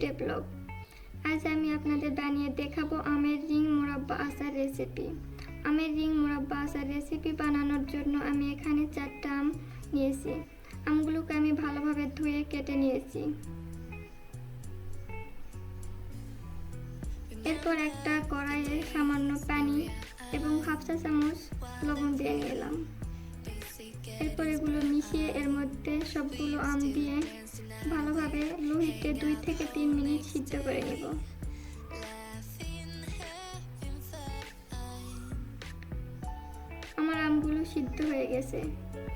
Day blog. আজ আমি আপনাদের বানিয়ে দেখাবো আমের রিং মুরাব্বা আচার রেসিপি। আমের রিং মুরাব্বা আচার রেসিপি বানানোর জন্য আমি এখানে 4টা আম নিয়েছি। আমগুলোকে আমি ভালোভাবে ধুয়ে কেটে নিয়েছি। এরপর একটা কড়াইয়ে সামান্য পানি এবং হাফ চা চামচ লবণ দিয়ে নিলাম। এরপর এগুলো মিশিয়ে এর মধ্যে সবগুলো আম দিয়ে ভালোভাবে লো হিটে 2 থেকে 3 মিনিট সিদ্ধ করে নেব। আমার আমগুলো সিদ্ধ হয়ে গেছে।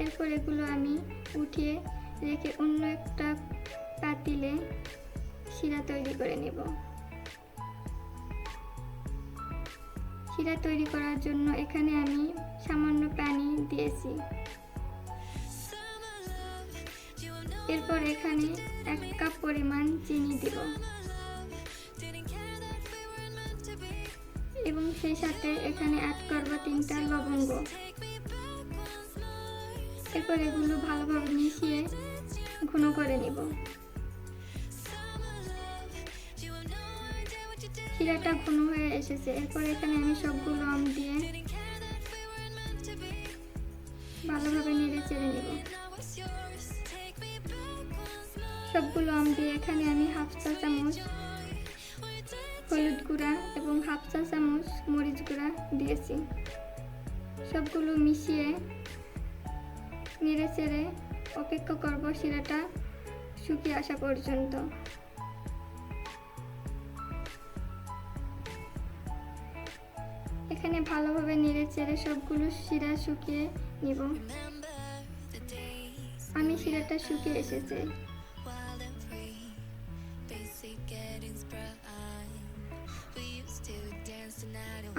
এরপর এগুলো আমি উঠিয়ে রেখে অন্য একটা পাতিলে শিরা তৈরি করে নেব। শিরা তৈরি করার জন্য এখানে আমি সামান্য পানি দিয়েছি। এরপর এখানে 1 কাপ পরিমাণ চিনি দিব এবং সেই সাথে এখানে অ্যাড করব 3টা লবঙ্গ। এরপর এগুলো ভালোভাবে মিশিয়ে ঘন করে নেব। শিরাটা ঘন হয়ে এসেছে। এরপর এখানে আমি সবগুলো আম দিয়ে ভালোভাবে নেড়ে চেড়ে নেব। সবগুলো আম দিয়ে এখানে আমি হাফ চা চামচ হলুদ গুঁড়া এবং হাফ চা চামচ মরিচ গুঁড়া দিয়েছি। সবগুলো মিশিয়ে নেড়ে চেড়ে অপেক্ষা করব শিরাটা শুকিয়ে আসা পর্যন্ত। এখানে ভালোভাবে নেড়ে চেড়ে সবগুলো শিরা শুকিয়ে নিব। আমি শিরাটা শুকিয়ে এসেছে।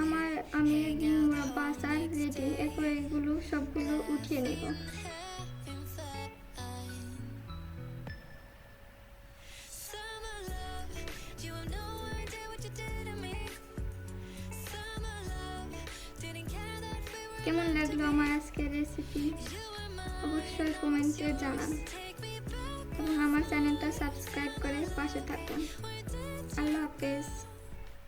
আমার আমের রিং মুরাব্বা আচার রেডি। এরপর এগুলো সবগুলো উঠিয়ে নেব। কেমন লাগলো আমার আজকের রেসিপি অবশ্যই কমেন্টে জানান এবং আমার চ্যানেলটা সাবস্ক্রাইব করে পাশে থাকুন। আল্লাহ হাফেজ।